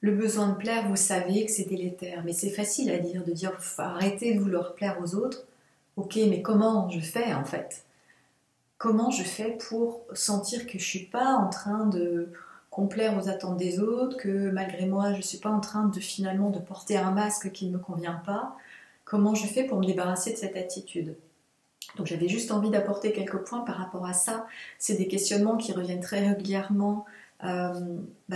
Le besoin de plaire, vous savez que c'est délétère, mais c'est facile à dire, de dire faut arrêter de vouloir plaire aux autres. Ok, mais comment je fais en fait? Comment je fais pour sentir que je suis pas en train de complaire aux attentes des autres, que malgré moi je suis pas en train de finalement de porter un masque qui ne me convient pas? Comment je fais pour me débarrasser de cette attitude? Donc j'avais juste envie d'apporter quelques points par rapport à ça. C'est des questionnements qui reviennent très régulièrement euh,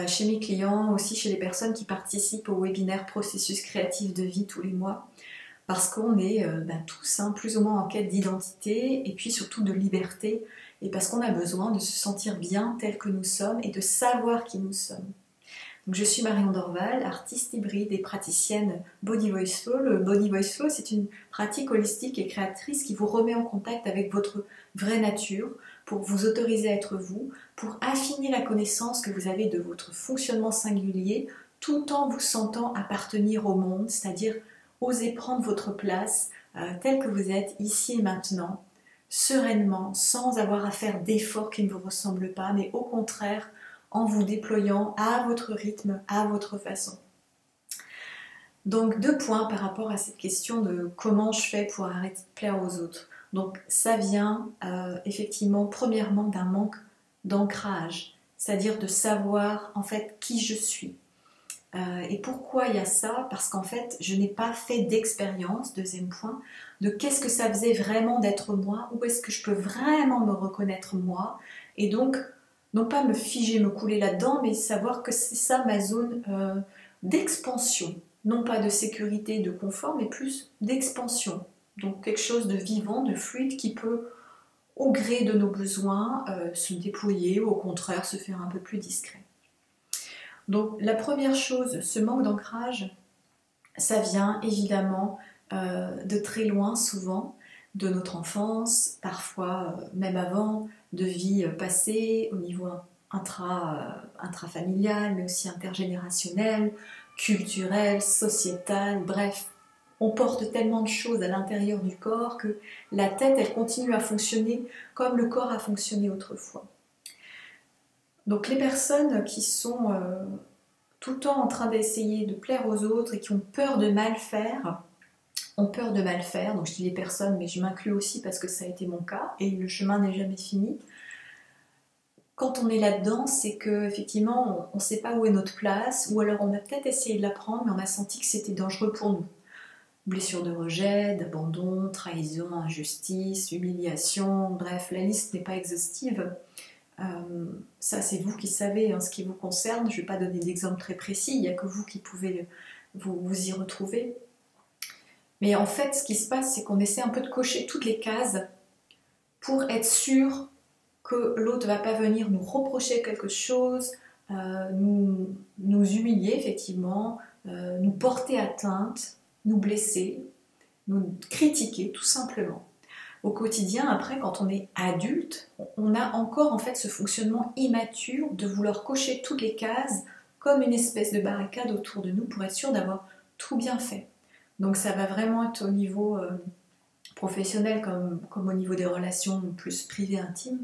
chez mes clients, aussi chez les personnes qui participent au webinaire Processus créatif de vie tous les mois. Parce qu'on est tous plus ou moins en quête d'identité et puis surtout de liberté. Et parce qu'on a besoin de se sentir bien tel que nous sommes et de savoir qui nous sommes. Donc, je suis Marion Dorval, artiste hybride et praticienne Body Voice Flow. Le Body Voice Flow, c'est une pratique holistique et créatrice qui vous remet en contact avec votre vraie nature pour vous autoriser à être vous, pour affiner la connaissance que vous avez de votre fonctionnement singulier tout en vous sentant appartenir au monde, c'est-à-dire oser prendre votre place telle que vous êtes ici et maintenant, sereinement, sans avoir à faire d'efforts qui ne vous ressemblent pas, mais au contraire, en vous déployant à votre rythme, à votre façon. Donc 2 points par rapport à cette question de comment je fais pour arrêter de plaire aux autres. Donc ça vient effectivement premièrement d'un manque d'ancrage, c'est-à-dire de savoir en fait qui je suis. Et pourquoi il y a ça? Parce qu'en fait je n'ai pas fait d'expérience, 2e point, de qu'est-ce que ça faisait vraiment d'être moi, où est-ce que je peux vraiment me reconnaître moi, et donc non pas me figer, me couler là-dedans, mais savoir que c'est ça ma zone d'expansion. Non pas de sécurité, de confort, mais plus d'expansion. Donc quelque chose de vivant, de fluide qui peut, au gré de nos besoins, se déployer ou au contraire se faire un peu plus discret. Donc la première chose, ce manque d'ancrage, ça vient évidemment de très loin souvent, de notre enfance, parfois même avant, de vie passée au niveau intrafamilial, mais aussi intergénérationnel, culturel, sociétal, bref. On porte tellement de choses à l'intérieur du corps que la tête, elle continue à fonctionner comme le corps a fonctionné autrefois. Donc les personnes qui sont tout le temps en train d'essayer de plaire aux autres et qui ont peur de mal faire, donc je dis les personnes, mais je m'inclus aussi parce que ça a été mon cas, et le chemin n'est jamais fini. Quand on est là-dedans, c'est qu'effectivement, on ne sait pas où est notre place, ou alors on a peut-être essayé de la prendre, mais on a senti que c'était dangereux pour nous. Blessures de rejet, d'abandon, trahison, injustice, humiliation, bref, la liste n'est pas exhaustive. Ça, c'est vous qui savez ce qui vous concerne. Je ne vais pas donner d'exemple très précis, il n'y a que vous qui pouvez vous y retrouver. Mais en fait, ce qui se passe, c'est qu'on essaie un peu de cocher toutes les cases pour être sûr que l'autre ne va pas venir nous reprocher quelque chose, nous humilier effectivement, nous porter atteinte, nous blesser, nous critiquer tout simplement. Au quotidien, après, quand on est adulte, on a encore en fait ce fonctionnement immature de vouloir cocher toutes les cases comme une espèce de barricade autour de nous pour être sûr d'avoir tout bien fait. Donc ça va vraiment être au niveau professionnel comme au niveau des relations plus privées, intimes.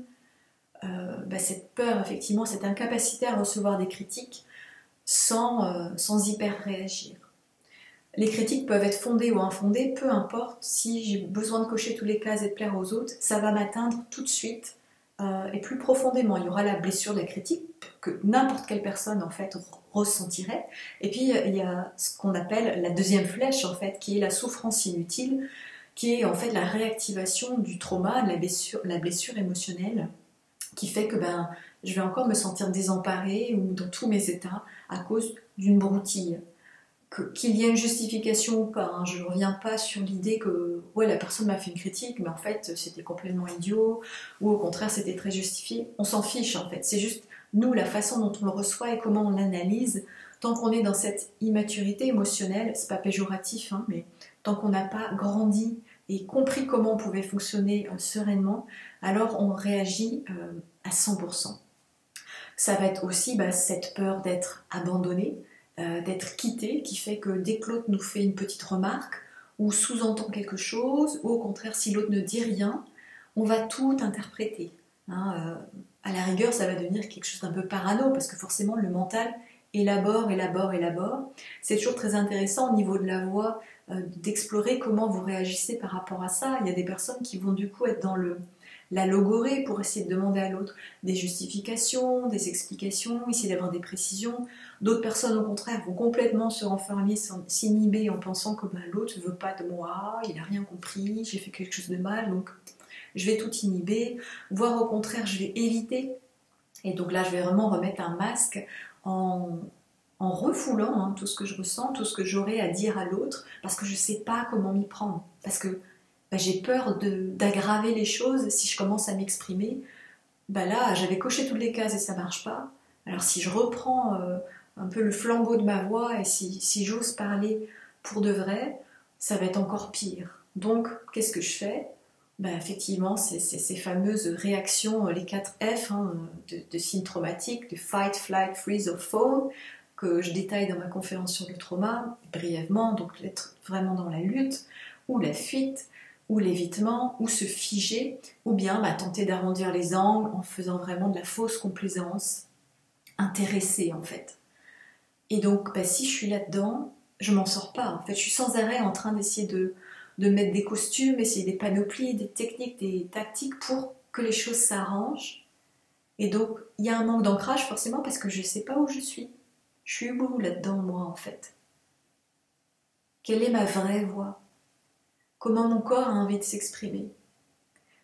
Cette peur, effectivement, cette incapacité à recevoir des critiques sans hyper réagir. Les critiques peuvent être fondées ou infondées, peu importe. Si j'ai besoin de cocher toutes les cases et de plaire aux autres, ça va m'atteindre tout de suite et plus profondément. Il y aura la blessure de la critique que n'importe quelle personne en fait ressentirait. Et puis il y a ce qu'on appelle la 2e flèche en fait, qui est la souffrance inutile, qui est en fait la réactivation du trauma, de la blessure émotionnelle, qui fait que je vais encore me sentir désemparée ou dans tous mes états à cause d'une broutille. Qu'il y ait une justification ou pas, je ne reviens pas sur l'idée que la personne m'a fait une critique, mais en fait c'était complètement idiot, ou au contraire c'était très justifié. On s'en fiche en fait, c'est juste nous la façon dont on le reçoit et comment on l'analyse. Tant qu'on est dans cette immaturité émotionnelle, c'est pas péjoratif, mais tant qu'on n'a pas grandi et compris comment on pouvait fonctionner sereinement, alors on réagit à 100%. Ça va être aussi cette peur d'être abandonné, d'être quitté, qui fait que dès que l'autre nous fait une petite remarque ou sous-entend quelque chose, ou au contraire si l'autre ne dit rien, on va tout interpréter. À la rigueur, ça va devenir quelque chose d'un peu parano, parce que forcément le mental élabore, élabore, élabore. C'est toujours très intéressant au niveau de la voix d'explorer comment vous réagissez par rapport à ça. Il y a des personnes qui vont du coup être dans la logorée pour essayer de demander à l'autre des justifications, des explications, essayer d'avoir des précisions. D'autres personnes au contraire vont complètement se renfermer, s'inhiber en pensant que l'autre ne veut pas de moi, il n'a rien compris, j'ai fait quelque chose de mal, donc je vais tout inhiber, voire au contraire je vais éviter. Et donc là je vais vraiment remettre un masque en refoulant tout ce que je ressens, tout ce que j'aurais à dire à l'autre, parce que je ne sais pas comment m'y prendre, parce que j'ai peur d'aggraver les choses si je commence à m'exprimer. Là, j'avais coché toutes les cases et ça ne marche pas. Alors si je reprends un peu le flambeau de ma voix et si j'ose parler pour de vrai, ça va être encore pire. Donc, qu'est-ce que je fais ? Effectivement, c'est ces fameuses réactions, les 4 F de signes traumatiques, de fight, flight, freeze or fall, que je détaille dans ma conférence sur le trauma, brièvement, donc être vraiment dans la lutte, ou la fuite, ou l'évitement, ou se figer, ou bien tenter d'arrondir les angles en faisant vraiment de la fausse complaisance, intéressée en fait. Et donc, si je suis là-dedans, je m'en sors pas. En fait, je suis sans arrêt en train d'essayer de mettre des costumes, essayer des panoplies, des techniques, des tactiques pour que les choses s'arrangent. Et donc, il y a un manque d'ancrage forcément parce que je ne sais pas où je suis. Je suis où là-dedans, moi, en fait ? Quelle est ma vraie voix ? Comment mon corps a envie de s'exprimer ?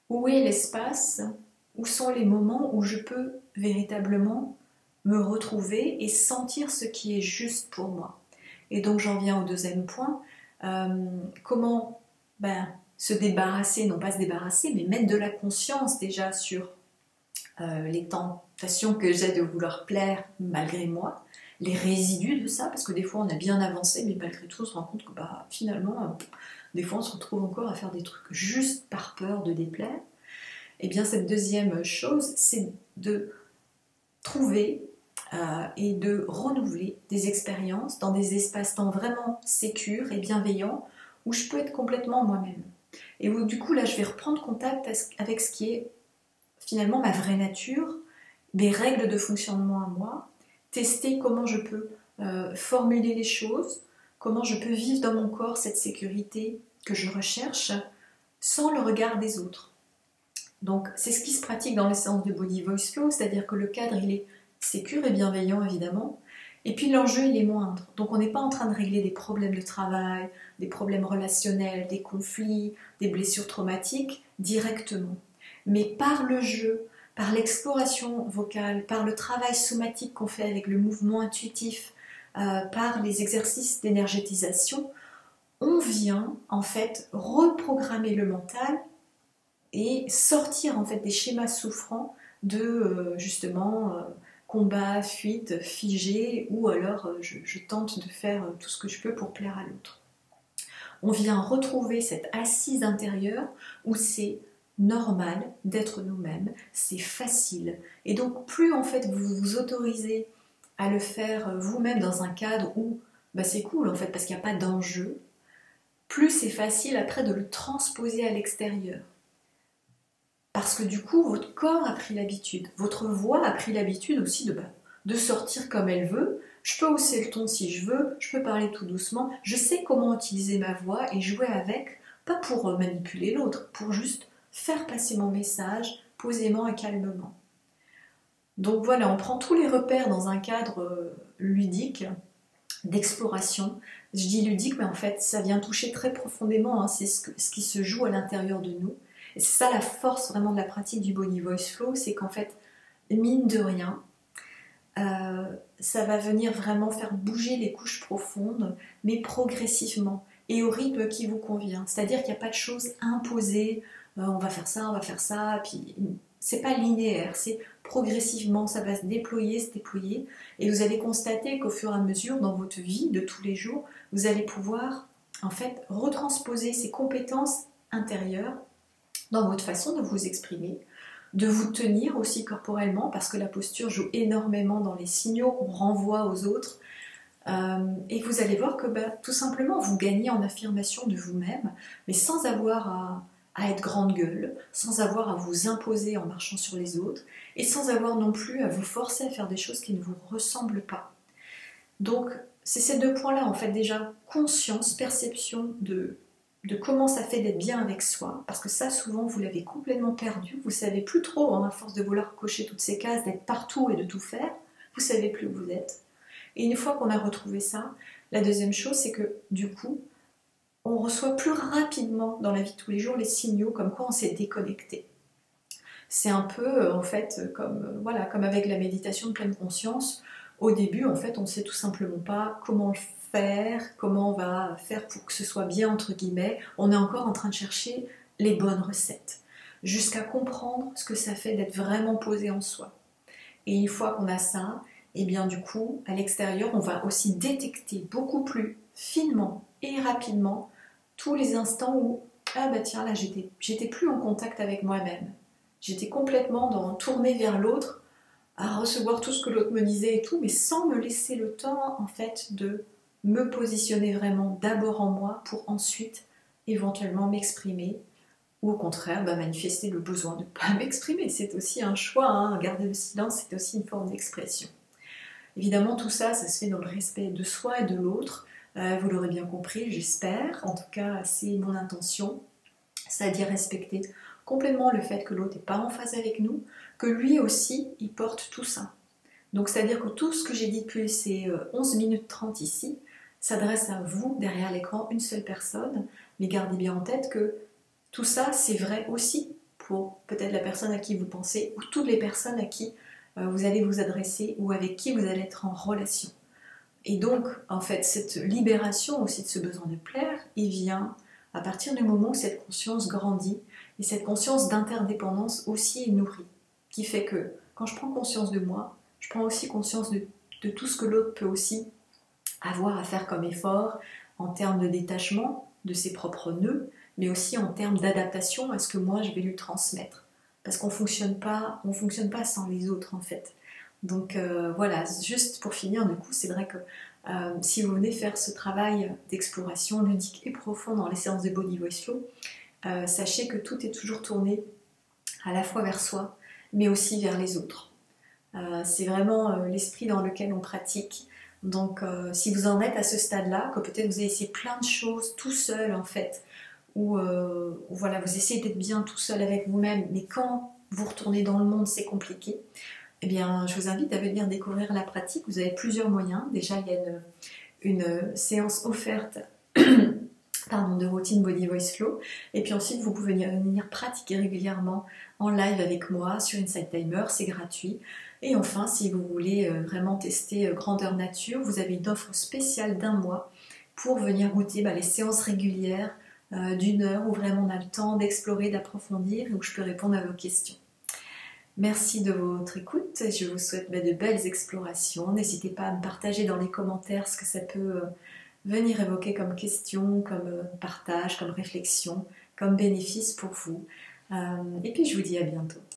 Où est l'espace ? Où sont les moments où je peux véritablement me retrouver et sentir ce qui est juste pour moi ? Et donc j'en viens au deuxième point. Comment se débarrasser, non pas se débarrasser, mais mettre de la conscience déjà sur les tentations que j'ai de vouloir plaire malgré moi, les résidus de ça, parce que des fois on a bien avancé, mais malgré tout on se rend compte que finalement, des fois on se retrouve encore à faire des trucs juste par peur de déplaire. Et bien cette deuxième chose, c'est de trouver et de renouveler des expériences dans des espaces-temps vraiment sécures et bienveillants où je peux être complètement moi-même. Et où du coup là je vais reprendre contact avec ce qui est finalement ma vraie nature, mes règles de fonctionnement à moi, tester comment je peux formuler les choses, comment je peux vivre dans mon corps cette sécurité que je recherche sans le regard des autres. Donc c'est ce qui se pratique dans les séances de Body Voice Flow, c'est-à-dire que le cadre il est sécure et bienveillant évidemment, et puis l'enjeu il est moindre. Donc on n'est pas en train de régler des problèmes de travail, des problèmes relationnels, des conflits, des blessures traumatiques directement. Mais par le jeu, par l'exploration vocale, par le travail somatique qu'on fait avec le mouvement intuitif, par les exercices d'énergétisation, on vient en fait reprogrammer le mental et sortir en fait des schémas souffrants de combat, fuite, figé, ou alors je tente de faire tout ce que je peux pour plaire à l'autre. On vient retrouver cette assise intérieure où c'est normal d'être nous-mêmes, c'est facile. Et donc plus en fait vous vous autorisez à le faire vous-même dans un cadre où c'est cool en fait parce qu'il n'y a pas d'enjeu, plus c'est facile après de le transposer à l'extérieur. Parce que du coup, votre corps a pris l'habitude, votre voix a pris l'habitude aussi de sortir comme elle veut. Je peux hausser le ton si je veux, je peux parler tout doucement. Je sais comment utiliser ma voix et jouer avec, pas pour manipuler l'autre, pour juste faire passer mon message posément et calmement. Donc voilà, on prend tous les repères dans un cadre ludique, d'exploration. Je dis ludique, mais en fait, ça vient toucher très profondément, c'est ce qui se joue à l'intérieur de nous. Et c'est ça la force vraiment de la pratique du Body Voice Flow, c'est qu'en fait, mine de rien, ça va venir vraiment faire bouger les couches profondes, mais progressivement, et au rythme qui vous convient. C'est-à-dire qu'il n'y a pas de choses imposées, on va faire ça, puis c'est pas linéaire, c'est progressivement, ça va se déployer, et vous allez constater qu'au fur et à mesure, dans votre vie de tous les jours, vous allez pouvoir, en fait, retransposer ces compétences intérieures dans votre façon de vous exprimer, de vous tenir aussi corporellement, parce que la posture joue énormément dans les signaux qu'on renvoie aux autres. Et vous allez voir que tout simplement, vous gagnez en affirmation de vous-même, mais sans avoir à être grande gueule, sans avoir à vous imposer en marchant sur les autres, et sans avoir non plus à vous forcer à faire des choses qui ne vous ressemblent pas. Donc, c'est ces deux points-là, en fait, déjà, conscience, perception de comment ça fait d'être bien avec soi, parce que ça, souvent, vous l'avez complètement perdu, vous savez plus trop, hein, à force de vouloir cocher toutes ces cases, d'être partout et de tout faire, vous savez plus où vous êtes. Et une fois qu'on a retrouvé ça, la deuxième chose, c'est que, du coup, on reçoit plus rapidement dans la vie de tous les jours les signaux comme quoi on s'est déconnecté. C'est un peu, en fait, comme, voilà, comme avec la méditation de pleine conscience. Au début, en fait, on ne sait tout simplement pas comment le faire, comment on va faire pour que ce soit bien, entre guillemets. On est encore en train de chercher les bonnes recettes, jusqu'à comprendre ce que ça fait d'être vraiment posé en soi. Et une fois qu'on a ça, et bien du coup, à l'extérieur, on va aussi détecter beaucoup plus finement et rapidement tous les instants où, ah bah tiens, là, j'étais plus en contact avec moi-même. J'étais complètement tournée vers l'autre, à recevoir tout ce que l'autre me disait et tout, mais sans me laisser le temps, en fait, de me positionner vraiment d'abord en moi pour ensuite, éventuellement, m'exprimer ou au contraire, manifester le besoin de ne pas m'exprimer. C'est aussi un choix, hein. Garder le silence, c'est aussi une forme d'expression. Évidemment, tout ça, ça se fait dans le respect de soi et de l'autre. Vous l'aurez bien compris, j'espère. En tout cas, c'est mon intention. C'est-à-dire respecter complètement le fait que l'autre n'est pas en phase avec nous, que lui aussi, il porte tout ça. Donc, c'est-à-dire que tout ce que j'ai dit depuis ces 11 minutes 30 ici s'adresse à vous, derrière l'écran, une seule personne. Mais gardez bien en tête que tout ça, c'est vrai aussi pour peut-être la personne à qui vous pensez ou toutes les personnes à qui vous allez vous adresser ou avec qui vous allez être en relation. Et donc, en fait, cette libération aussi de ce besoin de plaire, il vient à partir du moment où cette conscience grandit et cette conscience d'interdépendance aussi est nourrie, qui fait que quand je prends conscience de moi, je prends aussi conscience de tout ce que l'autre peut aussi avoir à faire comme effort en termes de détachement de ses propres nœuds, mais aussi en termes d'adaptation à ce que moi je vais lui transmettre. Parce qu'on fonctionne pas sans les autres en fait. Donc voilà, juste pour finir, du coup, c'est vrai que si vous venez faire ce travail d'exploration ludique et profond dans les séances de Body Voice Flow, sachez que tout est toujours tourné à la fois vers soi, mais aussi vers les autres. C'est vraiment l'esprit dans lequel on pratique. Donc si vous en êtes à ce stade-là, que peut-être vous avez essayé plein de choses tout seul en fait, ou voilà, vous essayez d'être bien tout seul avec vous-même, mais quand vous retournez dans le monde, c'est compliqué, eh bien, je vous invite à venir découvrir la pratique. Vous avez plusieurs moyens. Déjà, il y a une séance offerte de routine Body Voice Flow. Et puis ensuite, vous pouvez venir pratiquer régulièrement en live avec moi sur Insight Timer. C'est gratuit. Et enfin, si vous voulez vraiment tester grandeur nature, vous avez une offre spéciale d'1 mois pour venir goûter les séances régulières d'1 heure où vraiment on a le temps d'explorer, d'approfondir et où je peux répondre à vos questions. Merci de votre écoute, je vous souhaite de belles explorations. N'hésitez pas à me partager dans les commentaires ce que ça peut venir évoquer comme question, comme partage, comme réflexion, comme bénéfice pour vous. Et puis je vous dis à bientôt.